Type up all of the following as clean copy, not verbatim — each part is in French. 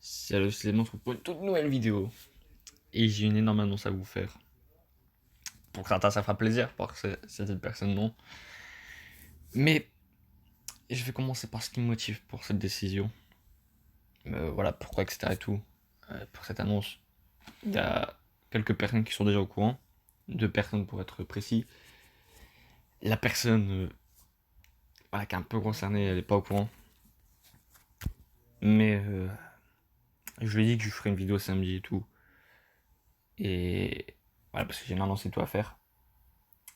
Salut, c'est Clément, on se retrouve pour une toute nouvelle vidéo. Et j'ai une énorme annonce à vous faire. Pour certains, ça fera plaisir, pour certaines personnes, non. Mais je vais commencer par ce qui me motive pour cette décision. Voilà, pourquoi, etc. et tout. Pour cette annonce, il y a quelques personnes qui sont déjà au courant. Deux personnes pour être précis. La personne voilà, qui est un peu concernée, elle n'est pas au courant. Mais je lui ai dit que je ferai une vidéo samedi et tout. Et voilà, parce que j'ai une annonce et tout à faire.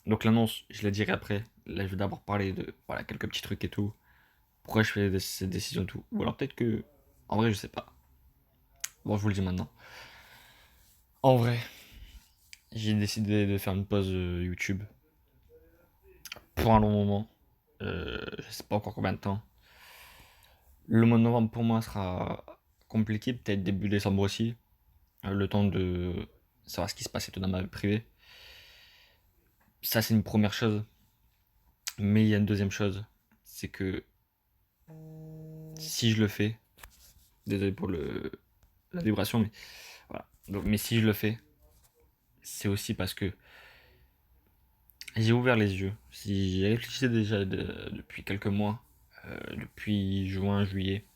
Donc l'annonce, je la dirai après. Là, je vais d'abord parler de voilà, quelques petits trucs et tout. Pourquoi je fais cette décision et tout. Ou alors peut-être que... En vrai, je sais pas. Bon, je vous le dis maintenant. En vrai, j'ai décidé de faire une pause YouTube pour un long moment. Je sais pas encore combien de temps. Le mois de novembre pour moi sera compliqué, peut-être début décembre aussi. Le temps de savoir ce qui se passe et tout dans ma vie privée. Ça, c'est une première chose. Mais il y a une deuxième chose. C'est que si je le fais, désolé pour la vibration, mais voilà. Donc, mais si je le fais, c'est aussi parce que j'ai ouvert les yeux. Si j'ai réfléchi déjà depuis quelques mois, depuis juin, juillet.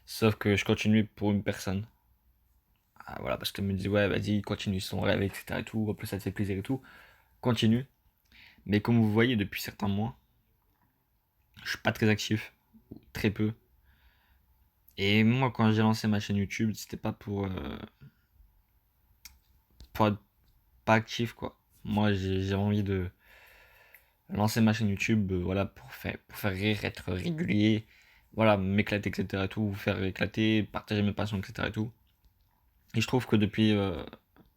Sauf que je continue pour une personne. Ah, voilà, parce qu'elle me dit, ouais, vas-y, continue son rêve, etc. et tout. En plus, ça te fait plaisir et tout. Continue. Mais comme vous voyez, depuis certains mois, je suis pas très actif. Très peu. Et moi, quand j'ai lancé ma chaîne YouTube, c'était pas pour être pas actif, quoi. Moi, j'ai envie de lancer ma chaîne YouTube, voilà, pour faire rire, être régulier, voilà, m'éclater, etc. et tout, vous faire éclater, partager mes passions, etc. et tout. Et je trouve que depuis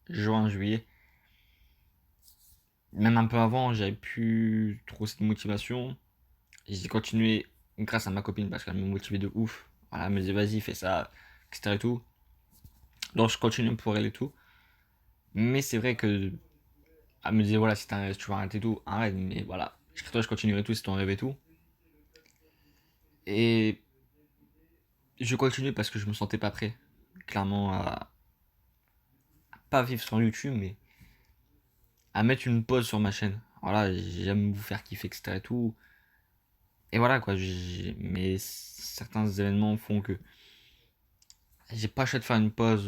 juin, juillet, même un peu avant, j'avais plus trop cette motivation. J'ai continué grâce à ma copine parce qu'elle me motivait de ouf. Voilà, elle me disait vas-y, fais ça, etc. et tout. Donc je continue pour elle et tout. Mais c'est vrai que elle me disait voilà, si tu veux arrêter tout, arrête. Mais voilà, toi je continuerai tout, c'est ton rêve et tout. Et je continue parce que je me sentais pas prêt, clairement, à pas vivre sur YouTube, mais à mettre une pause sur ma chaîne. Voilà, j'aime vous faire kiffer, etc. et tout. Et voilà quoi, mais certains événements font que j'ai pas choisi de faire une pause,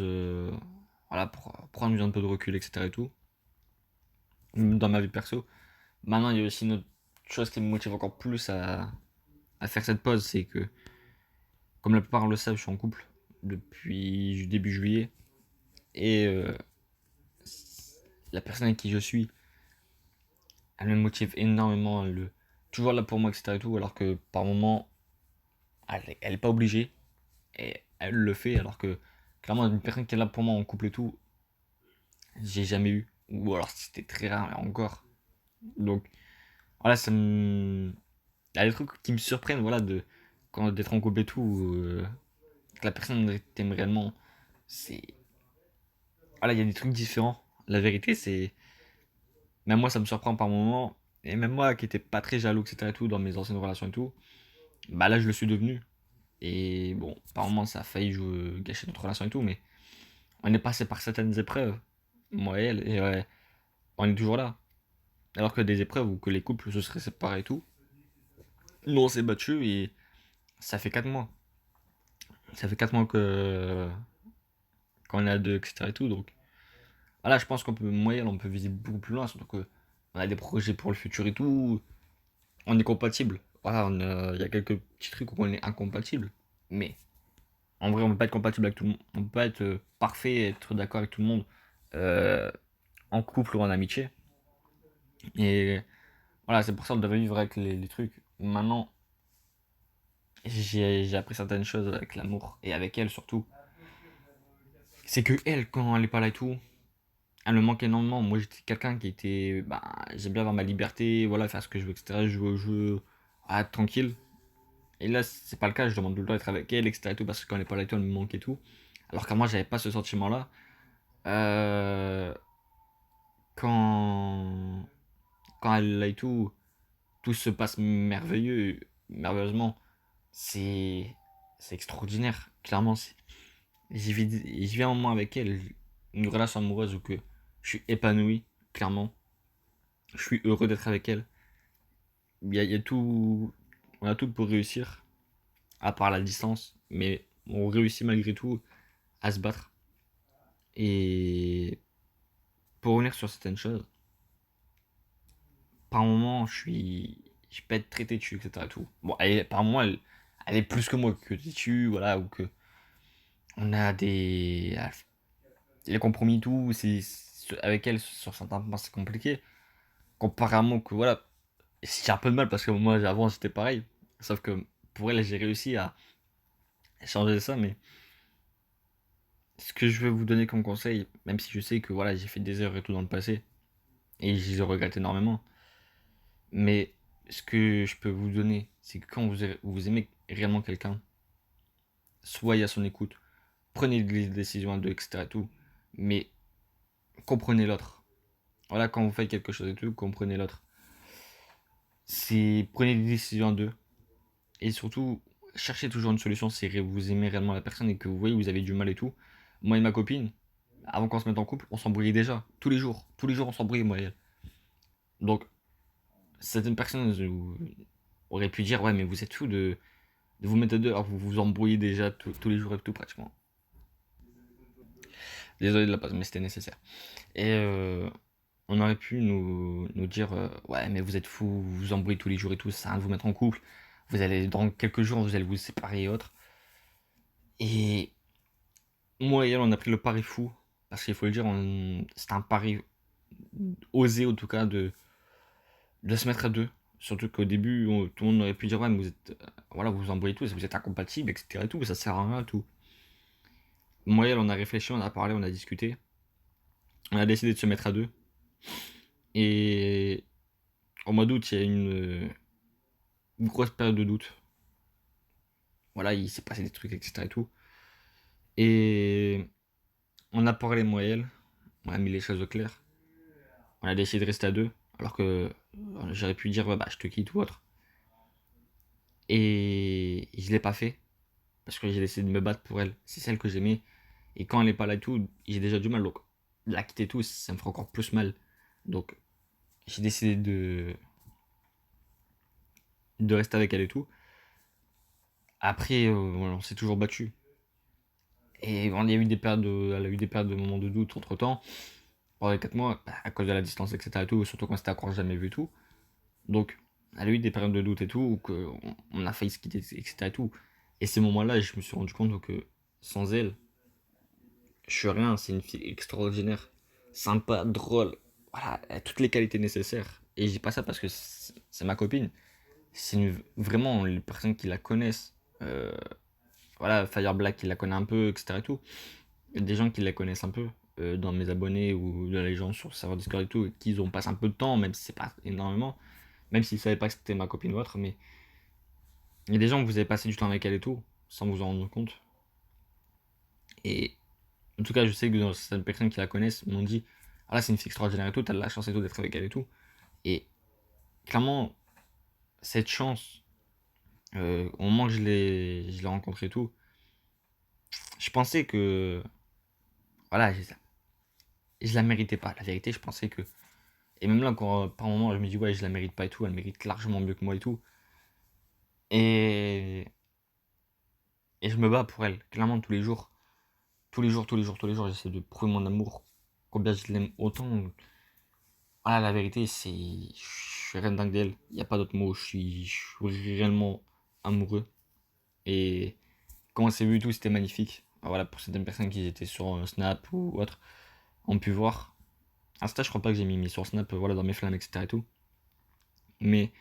voilà, pour prendre un peu de recul, etc. et tout, dans ma vie perso. Maintenant, il y a aussi une autre chose qui me motive encore plus à faire cette pause, c'est que, comme la plupart le savent, je suis en couple depuis début juillet. Et la personne avec qui je suis, elle me motive énormément, elle est toujours là pour moi, etc. et tout, alors que par moment, elle est pas obligée, et elle le fait, alors que clairement, une personne qui est là pour moi en couple et tout, j'ai jamais eu. Ou alors c'était très rare, et encore. Donc, voilà, ça me. Il y a des trucs qui me surprennent, voilà, d'être en couple et tout, que la personne t'aime réellement. C'est. Voilà, il y a des trucs différents. La vérité, c'est. Même moi, ça me surprend par moments. Et même moi, qui étais pas très jaloux, etc. et tout, dans mes anciennes relations et tout, bah là, je le suis devenu. Et bon, par moments, ça a failli gâcher notre relation et tout, mais on est passé par certaines épreuves, moi et elle, et ouais, on est toujours là. Alors que des épreuves où que les couples se seraient séparés et tout, nous on s'est battus et ça fait 4 mois. Ça fait 4 mois que qu'on est à deux, etc. et tout, donc voilà, je pense qu'on peut, moi et elle, on peut viser beaucoup plus loin, surtout que on a des projets pour le futur et tout, on est compatibles. Voilà, il y a quelques petits trucs où on est incompatibles, mais en vrai, on peut pas être compatible avec tout le monde, on peut pas être parfait, être d'accord avec tout le monde euh, en couple ou en amitié. Et voilà, c'est pour ça qu'on doit vivre avec les trucs. Maintenant, j'ai appris certaines choses avec l'amour et avec elle surtout. C'est que elle, quand elle est pas là et tout, elle me manque énormément. Moi, j'étais quelqu'un qui était. Bah, j'aime bien avoir ma liberté, voilà, faire ce que je veux, etc. Jouer au jeu, être tranquille. Et là, c'est pas le cas, je demande tout le temps d'être avec elle, etc. Et tout, parce que quand elle est pas là et tout, elle me manque et tout. Alors qu'à moi, j'avais pas ce sentiment-là. Euh, quand, quand elle est là et tout se passe merveilleusement. C'est c'est extraordinaire. Clairement, j'y vis un moment avec elle, une relation amoureuse où que je suis épanoui, clairement. Je suis heureux d'être avec elle. Il y a tout, on a tout pour réussir, à part la distance, mais on réussit malgré tout à se battre. Et pour revenir sur certaines choses, par moment, je peux être très têtu, etc. Tout. Bon, par moment, elle est plus que moi que têtu, voilà, ou que on a les compromis, tout, avec elle sur certains points, c'est compliqué. Comparément que, voilà, j'ai un peu de mal parce que moi, avant, c'était pareil. Sauf que pour elle, j'ai réussi à changer ça, mais ce que je veux vous donner comme conseil, même si je sais que voilà, j'ai fait des erreurs et tout dans le passé, et je les regrette énormément, mais ce que je peux vous donner, c'est que quand vous aimez réellement quelqu'un, soyez à son écoute, prenez des décisions à deux, etc. Tout, mais comprenez l'autre. Voilà, quand vous faites quelque chose et tout, comprenez l'autre. Prenez des décisions à deux, et surtout, cherchez toujours une solution si vous aimez réellement la personne et que vous voyez que vous avez du mal et tout. Moi et ma copine, avant qu'on se mette en couple, on s'embrouillait déjà, tous les jours. Tous les jours, on s'embrouillait, moi et elle. Donc, certaines personnes auraient pu dire, ouais, mais vous êtes fou de vous mettre à deux alors que vous vous embrouillez déjà tous les jours et tout, pratiquement. Désolé de la pause, mais c'était nécessaire. Et on aurait pu nous dire, ouais, mais vous êtes fou, vous vous embrouillez tous les jours et tout, ça sert à rien de vous mettre en couple. Vous allez, dans quelques jours, vous allez vous séparer et autres. Et moi et elle, on a pris le pari fou. Parce qu'il faut le dire, c'était un pari osé, en tout cas, de se mettre à deux. Surtout qu'au début, tout le monde aurait pu dire, ouais, mais vous êtes, voilà, vous vous embrouillez tous, vous êtes incompatibles, etc. Et tout, ça sert à rien, tout. Moi et elle, on a réfléchi, on a parlé, on a discuté. On a décidé de se mettre à deux. Et au mois d'août, il y a une grosse période de doute. Voilà, il s'est passé des trucs, etc. Et tout. Et on a parlé, moi et elle. On a mis les choses au clair. On a décidé de rester à deux. Alors que j'aurais pu dire, ouais, bah, je te quitte ou autre. Et je l'ai pas fait. Parce que j'ai décidé de me battre pour elle. C'est celle que j'aimais. Et quand elle est pas là et tout, j'ai déjà du mal. Donc, la quitter et tout, ça me fera encore plus mal. Donc, j'ai décidé de rester avec elle et tout. Après, voilà, on s'est toujours battu. Et bon, il y a eu des périodes elle a eu des périodes de moments de doute entre temps. Pendant les 4 mois, bah, à cause de la distance, etc. Et tout, surtout quand c'était encore jamais vu et tout. Donc, elle a eu des périodes de doute et tout, où on a failli se quitter, etc. Et tout. Et ces moments-là, je me suis rendu compte que sans elle, je suis rien. C'est une fille extraordinaire, sympa, drôle. Voilà, elle a toutes les qualités nécessaires. Et je dis pas ça parce que c'est ma copine. Vraiment les personnes qui la connaissent. Voilà, Fire Black qui la connaît un peu, etc. Et tout. Il y a des gens qui la connaissent un peu dans mes abonnés ou dans les gens sur le serveur Discord et tout, et qui ont passé un peu de temps, même si c'est pas énormément, même s'ils savaient pas que c'était ma copine ou autre, mais il y a des gens que vous avez passé du temps avec elle et tout, sans vous en rendre compte. Et en tout cas, je sais que dans certaines personnes qui la connaissent m'ont dit, ah là, c'est une fille extraordinaire et tout, t'as de la chance et tout d'être avec elle et tout. Et clairement, cette chance, au moment que je l'ai rencontrée et tout, je pensais que, voilà, je la méritais pas. La vérité, je pensais que. Et même là, quand par moment, je me dis, ouais, je la mérite pas et tout, elle mérite largement mieux que moi et tout. Et, et je me bats pour elle, clairement, tous les jours. Tous les jours, tous les jours, tous les jours, j'essaie de prouver mon amour, combien je l'aime autant. Ah, la vérité, je suis rien dingue d'elle. Il n'y a pas d'autre mot. Je suis réellement amoureux. Et quand on s'est vu et tout, c'était magnifique. Ah, voilà, pour certaines personnes qui étaient sur Snap ou autre, ont pu voir. Insta, je crois pas que j'ai mis sur Snap, voilà, dans mes flammes, etc. et tout. Mais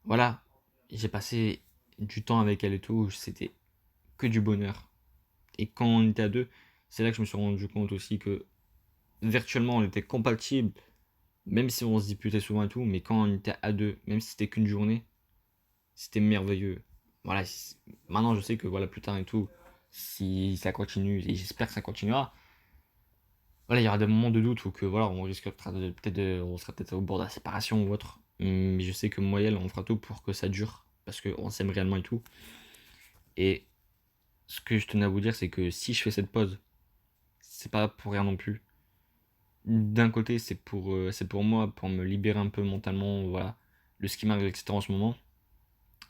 voilà, j'ai passé du temps avec elle et tout. C'était que du bonheur. Et quand on était à deux, c'est là que je me suis rendu compte aussi que virtuellement on était compatibles, même si on se disputait souvent et tout, mais quand on était à deux, même si c'était qu'une journée, c'était merveilleux. Voilà, maintenant je sais que voilà, plus tard et tout, si ça continue, et j'espère que ça continuera, voilà, il y aura des moments de doute où que voilà, on risque on sera peut-être au bord de la séparation ou autre. Mais je sais que moi et elle, on fera tout pour que ça dure, parce qu'on s'aime réellement et tout. Et ce que je tenais à vous dire, c'est que si je fais cette pause, c'est pas pour rien non plus. D'un côté, c'est pour moi, pour me libérer un peu mentalement, voilà, de ce qui m'arrive, etc. en ce moment.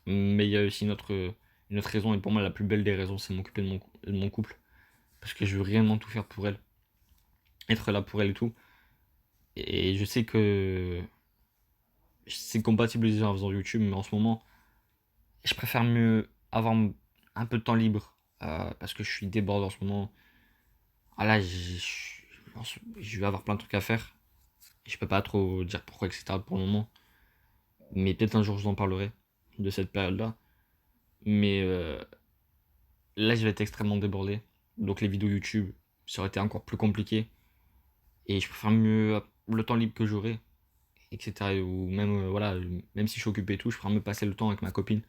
Mais il y a aussi une autre raison, et pour moi, la plus belle des raisons, c'est m'occuper de mon couple. Parce que je veux réellement tout faire pour elle, être là pour elle et tout. Et je sais que c'est compatible déjà en faisant YouTube, mais en ce moment, je préfère mieux avoir un peu de temps libre. Parce que je suis débordé en ce moment. Ah là, je vais avoir plein de trucs à faire. Je peux pas trop dire pourquoi, etc. pour le moment. Mais peut-être un jour je vous en parlerai de cette période-là. Mais là, je vais être extrêmement débordé. Donc les vidéos YouTube, ça aurait été encore plus compliqué. Et je préfère mieux le temps libre que j'aurai, etc. Ou même, voilà, même si je suis occupé et tout, je préfère me passer le temps avec ma copine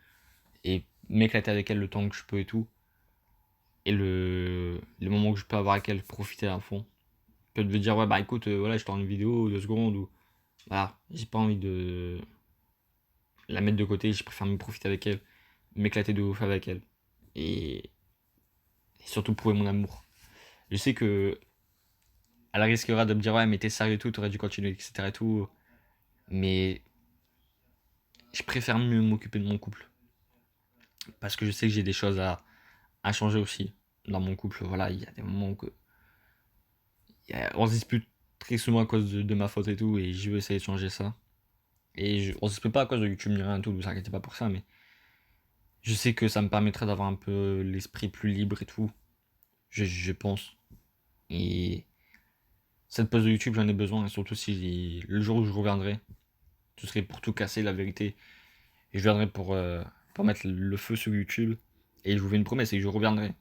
et m'éclater avec elle le temps que je peux et tout. Et le moment que je peux avoir avec elle, profiter à fond. Que de dire, ouais, bah écoute, voilà, je tourne une vidéo, 2 secondes, ou voilà, j'ai pas envie de la mettre de côté, je préfère me profiter avec elle, m'éclater de ouf avec elle. Et, et surtout prouver mon amour. Je sais que elle risquera de me dire, ouais, mais t'es sérieux et tout, t'aurais dû continuer, etc. et tout. Mais je préfère mieux m'occuper de mon couple. Parce que je sais que j'ai des choses à changer aussi dans mon couple. Voilà, il y a des moments où on se dispute très souvent à cause de ma faute et tout, et je veux essayer de changer ça. On se dispute pas à cause de YouTube ni rien et tout, ne vous inquiétez pas pour ça, mais je sais que ça me permettrait d'avoir un peu l'esprit plus libre et tout. Je pense. Et cette pause de YouTube, j'en ai besoin, et surtout si le jour où je reviendrai, ce serait pour tout casser, la vérité. Et je viendrai pour mettre le feu sur YouTube. Et je vous fais une promesse, c'est que je reviendrai.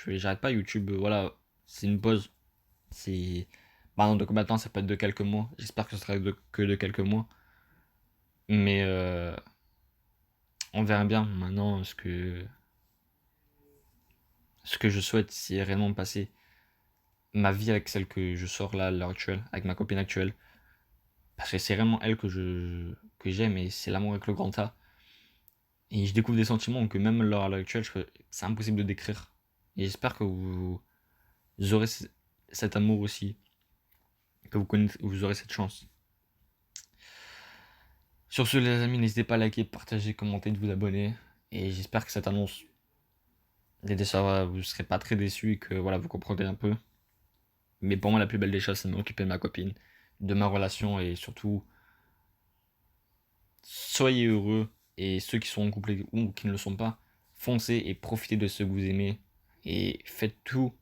J'arrête pas YouTube, voilà, c'est une pause. C'est. Bah non, de combien de temps, ça peut être de quelques mois. J'espère que ce sera que de quelques mois. Mais on verra bien maintenant ce que je souhaite, c'est réellement passer ma vie avec celle que je sors là à l'heure actuelle, avec ma copine actuelle. Parce que c'est vraiment elle que j'aime et c'est l'amour avec le grand A. Et je découvre des sentiments que même à l'heure actuelle, c'est impossible de décrire. Et j'espère que vous aurez cet amour aussi, que vous aurez cette chance. Sur ce, les amis, n'hésitez pas à liker, partager, commenter, de vous abonner. Et j'espère que cette annonce, déjà, vous ne serez pas très déçus et que voilà, vous comprendrez un peu. Mais pour moi, la plus belle des choses, c'est de m'occuper de ma copine, de ma relation et surtout, soyez heureux. Et ceux qui sont en couple ou qui ne le sont pas, foncez et profitez de ce que vous aimez. Et faites tout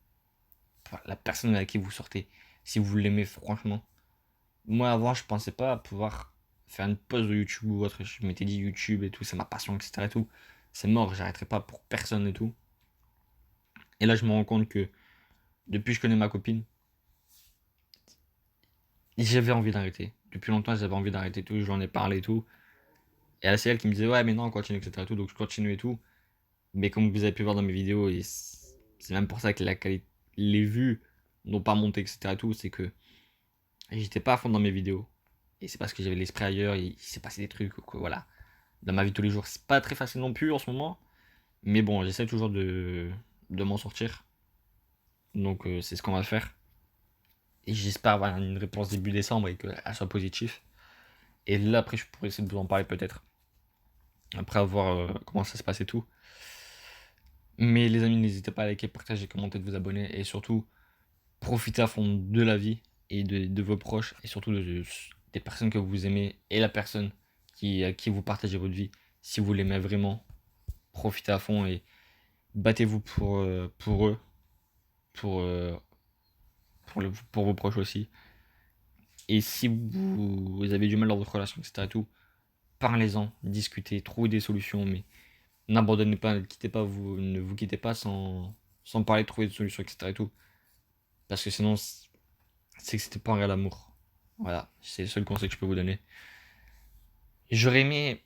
pour la personne avec qui vous sortez. Si vous l'aimez, franchement. Moi, avant, je pensais pas pouvoir faire une pause de YouTube ou autre. Je m'étais dit YouTube et tout, c'est ma passion, etc. et tout. C'est mort, j'arrêterai pas pour personne et tout. Et là, je me rends compte que depuis que je connais ma copine, j'avais envie d'arrêter. Depuis longtemps, j'avais envie d'arrêter tout. Je lui en ai parlé et tout. Et là, c'est elle qui me disait, ouais, mais non, continue, etc. et tout. Donc, je continue et tout. Mais comme vous avez pu voir dans mes vidéos, et c'est même pour ça que les vues n'ont pas monté, etc. et tout, c'est que j'étais pas à fond dans mes vidéos. Et c'est parce que j'avais l'esprit ailleurs, et il s'est passé des trucs, quoi, voilà. Dans ma vie de tous les jours, c'est pas très facile non plus en ce moment. Mais bon, j'essaie toujours de m'en sortir. Donc, c'est ce qu'on va faire. Et j'espère avoir une réponse début décembre et qu'elle soit positive. Et là, après, je pourrais essayer de vous en parler peut-être. Après avoir comment ça se passe et tout. Mais les amis, n'hésitez pas à liker, partager, commenter, de vous abonner. Et surtout, profitez à fond de la vie et de vos proches. Et surtout des personnes que vous aimez. Et la personne à qui vous partagez votre vie. Si vous l'aimez vraiment, profitez à fond et battez-vous pour eux. Pour, pour vos proches aussi. Et si vous avez du mal dans votre relation, etc. et tout, parlez-en, discutez, trouvez des solutions, mais n'abandonnez pas, ne vous quittez pas sans parler, trouver des solutions, etc. et tout. Parce que sinon, c'est que c'était pas un réel amour. Voilà, c'est le seul conseil que je peux vous donner. J'aurais aimé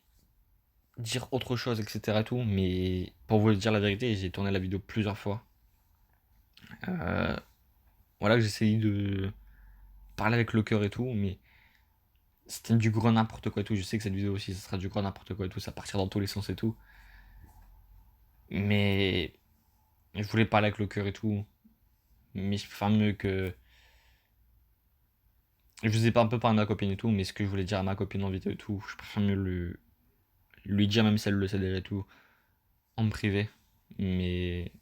dire autre chose, etc. et tout, mais pour vous dire la vérité, j'ai tourné la vidéo plusieurs fois. Euh, voilà, que j'essayais de parler avec le cœur et tout, mais c'était du gros n'importe quoi et tout. Je sais que cette vidéo aussi, ça sera du gros n'importe quoi et tout, ça partira dans tous les sens et tout. Mais Je voulais parler avec le cœur et tout. Mais je préfère mieux que. Je vous ai pas un peu parlé de ma copine et tout, mais ce que je voulais dire à ma copine en vidéo et tout, je préfère mieux lui dire, même si elle le sait déjà et tout, en privé. Mais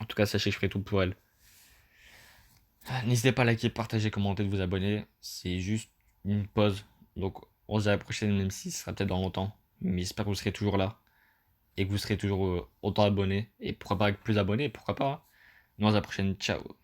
en tout cas, sachez que je ferai tout pour elle. N'hésitez pas à liker, partager, commenter, de vous abonner. C'est juste une pause. Donc, on se dit à la prochaine, même si ce sera peut-être dans longtemps. Mais j'espère que vous serez toujours là. Et que vous serez toujours autant abonnés. Et pourquoi pas avec plus d'abonnés, pourquoi pas. Nous, on se dit à la prochaine. Ciao.